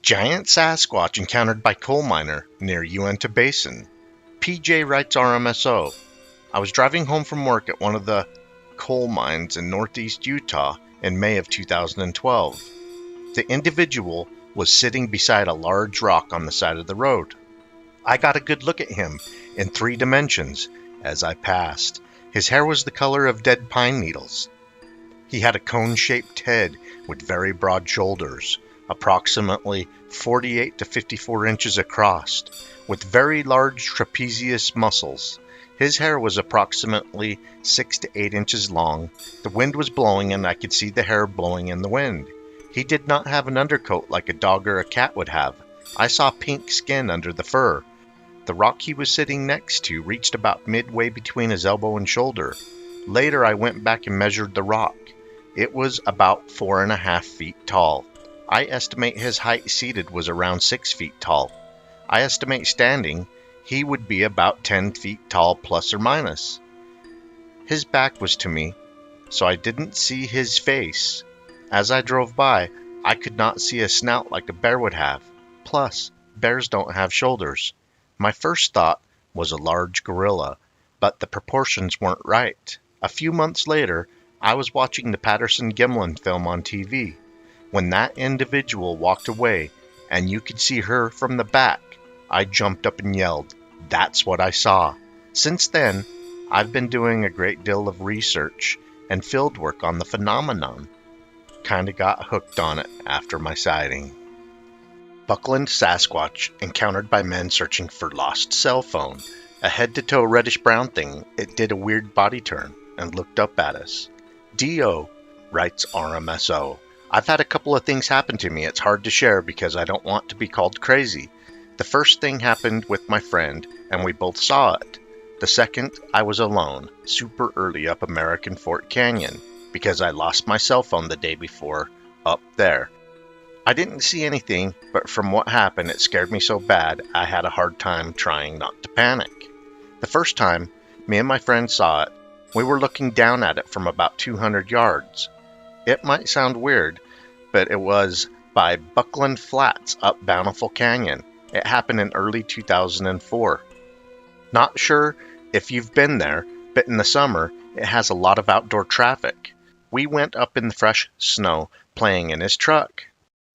Giant Sasquatch encountered by coal miner near Uinta Basin. PJ writes RMSO. I was driving home from work at one of the coal mines in northeast Utah in May of 2012. The individual was sitting beside a large rock on the side of the road. I got a good look at him in 3 dimensions as I passed. His hair was the color of dead pine needles. He had a cone-shaped head with very broad shoulders, approximately 48 to 54 inches across, with very large trapezius muscles. His hair was approximately 6 to 8 inches long. The wind was blowing and I could see the hair blowing in the wind. He did not have an undercoat like a dog or a cat would have. I saw pink skin under the fur. The rock he was sitting next to reached about midway between his elbow and shoulder. Later I went back and measured the rock. It was about 4.5 feet tall. I estimate his height seated was around 6 feet tall. I estimate standing, he would be about 10 feet tall plus or minus. His back was to me, so I didn't see his face. As I drove by, I could not see a snout like a bear would have. Plus, bears don't have shoulders. My first thought was a large gorilla, but the proportions weren't right. A few months later, I was watching the Patterson-Gimlin film on TV. When that individual walked away, and you could see her from the back, I jumped up and yelled, "That's what I saw." Since then, I've been doing a great deal of research and field work on the phenomenon. Kinda got hooked on it after my sighting. Buckland Sasquatch encountered by men searching for lost cell phone. A head-to-toe reddish-brown thing, it did a weird body turn and looked up at us. D.O. writes RMSO. I've had a couple of things happen to me. It's hard to share because I don't want to be called crazy. The first thing happened with my friend, and we both saw it. The second, I was alone, super early up American Fort Canyon, because I lost my cell phone the day before, up there. I didn't see anything, but from what happened, it scared me so bad, I had a hard time trying not to panic. The first time, me and my friend saw it, we were looking down at it from about 200 yards. It might sound weird, but it was by Buckland Flats up Bountiful Canyon. It happened in early 2004. Not sure if you've been there, but in the summer, it has a lot of outdoor traffic. We went up in the fresh snow playing in his truck.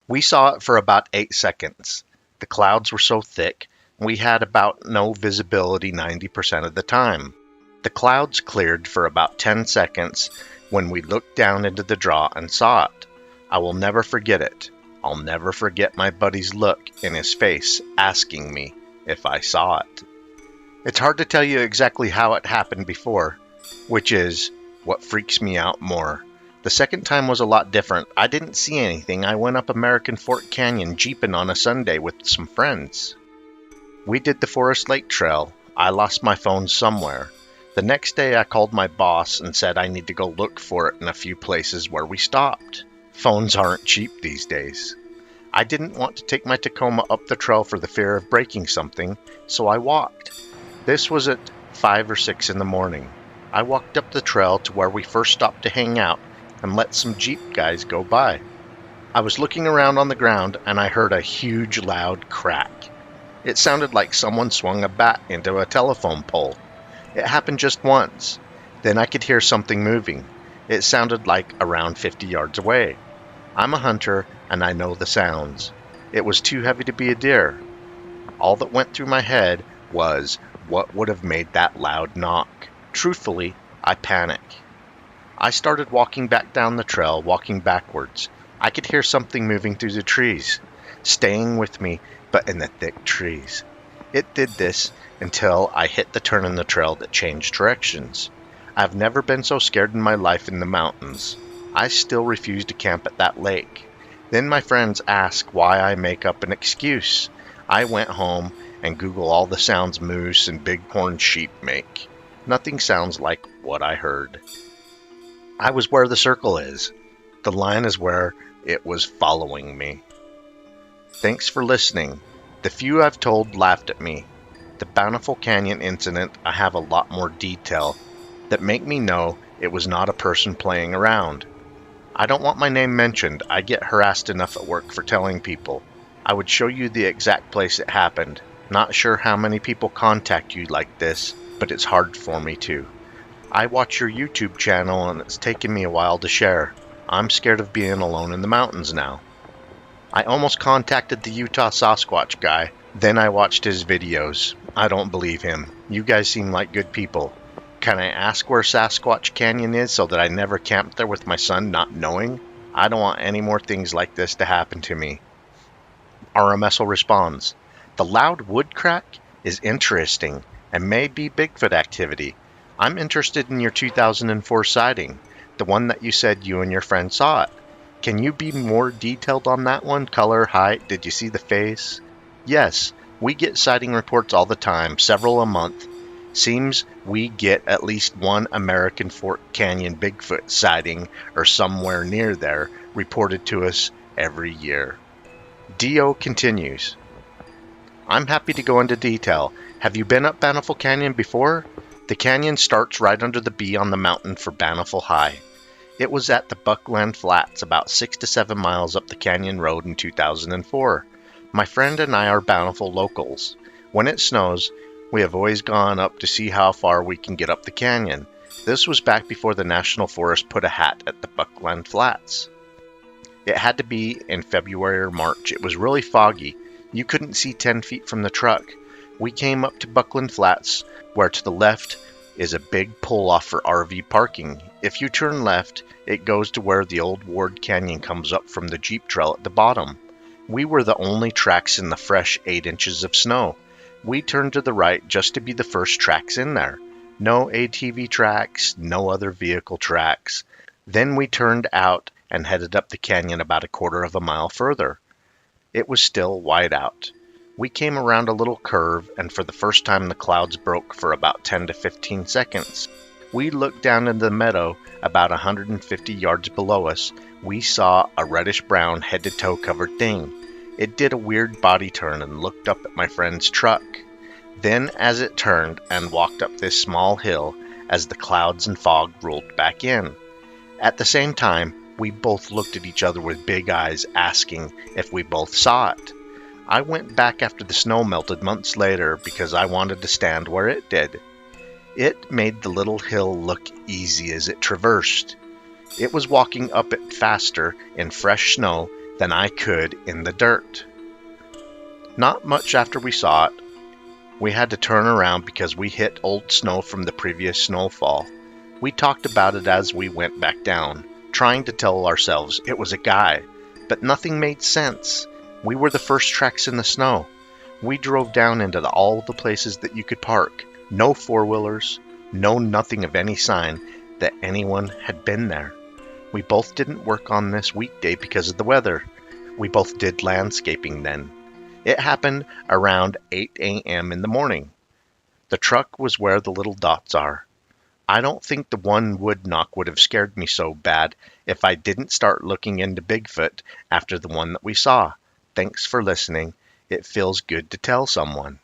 We saw it for about 8 seconds. The clouds were so thick, we had about no visibility 90% of the time. The clouds cleared for about 10 seconds when we looked down into the draw and saw it. I will never forget it. I'll never forget my buddy's look in his face asking me if I saw it. It's hard to tell you exactly how it happened before, which is what freaks me out more. The second time was a lot different. I didn't see anything. I went up American Fort Canyon jeeping on a Sunday with some friends. We did the Forest Lake Trail. I lost my phone somewhere. The next day I called my boss and said I need to go look for it in a few places where we stopped. Phones aren't cheap these days. I didn't want to take my Tacoma up the trail for the fear of breaking something, so I walked. This was at 5 or 6 in the morning. I walked up the trail to where we first stopped to hang out and let some Jeep guys go by. I was looking around on the ground and I heard a huge loud crack. It sounded like someone swung a bat into a telephone pole. It happened just once. Then I could hear something moving. It sounded like around 50 yards away. I'm a hunter and I know the sounds. It was too heavy to be a deer. All that went through my head was, what would have made that loud knock? Truthfully, I panicked. I started walking back down the trail, walking backwards. I could hear something moving through the trees, staying with me, but in the thick trees. It did this until I hit the turn in the trail that changed directions. I've never been so scared in my life in the mountains. I still refuse to camp at that lake. Then my friends ask why I make up an excuse. I went home and Googled all the sounds moose and bighorn sheep make. Nothing sounds like what I heard. I was where the circle is. The line is where it was following me. Thanks for listening. The few I've told laughed at me. The Bountiful Canyon incident, I have a lot more detail that make me know it was not a person playing around. I don't want my name mentioned. I get harassed enough at work for telling people. I would show you the exact place it happened. Not sure how many people contact you like this, but it's hard for me to. I watch your YouTube channel and it's taken me a while to share. I'm scared of being alone in the mountains now. I almost contacted the Utah Sasquatch guy, then I watched his videos. I don't believe him. You guys seem like good people. Can I ask where Sasquatch Canyon is so that I never camp there with my son not knowing? I don't want any more things like this to happen to me. RMSO responds, the loud wood crack is interesting and may be Bigfoot activity. I'm interested in your 2004 sighting, the one that you said you and your friend saw it. Can you be more detailed on that one? Color, height, did you see the face? Yes, we get sighting reports all the time, several a month. Seems we get at least one American Fork Canyon Bigfoot sighting or somewhere near there reported to us every year. Dio continues. I'm happy to go into detail. Have you been up Bountiful Canyon before? The canyon starts right under the bee on the mountain for Bountiful High. It was at the Buckland Flats about 6 to 7 miles up the canyon road in 2004. My friend and I are Bountiful locals. When it snows, we have always gone up to see how far we can get up the canyon. This was back before the National Forest put a hat at the Buckland Flats. It had to be in February or March. It was really foggy. You couldn't see 10 feet from the truck. We came up to Buckland Flats, where to the left is a big pull-off for RV parking. If you turn left, it goes to where the old Ward Canyon comes up from the Jeep trail at the bottom. We were the only tracks in the fresh 8 inches of snow. We turned to the right just to be the first tracks in there. No ATV tracks, no other vehicle tracks. Then we turned out and headed up the canyon about a quarter of a mile further. It was still wide out. We came around a little curve, and for the first time the clouds broke for about 10 to 15 seconds. We looked down into the meadow about 150 yards below us. We saw a reddish-brown head-to-toe covered thing. It did a weird body turn and looked up at my friend's truck. Then as it turned and walked up this small hill as the clouds and fog rolled back in. At the same time, we both looked at each other with big eyes, asking if we both saw it. I went back after the snow melted months later because I wanted to stand where it did. It made the little hill look easy as it traversed. It was walking up it faster in fresh snow than I could in the dirt. Not much after we saw it, we had to turn around because we hit old snow from the previous snowfall. We talked about it as we went back down, trying to tell ourselves it was a guy, but nothing made sense. We were the first tracks in the snow. We drove down into all the places that you could park. No four-wheelers, no nothing of any sign that anyone had been there. We both didn't work on this weekday because of the weather. We both did landscaping then. It happened around 8 a.m. in the morning. The truck was where the little dots are. I don't think the one wood knock would have scared me so bad if I didn't start looking into Bigfoot after the one that we saw. Thanks for listening. It feels good to tell someone.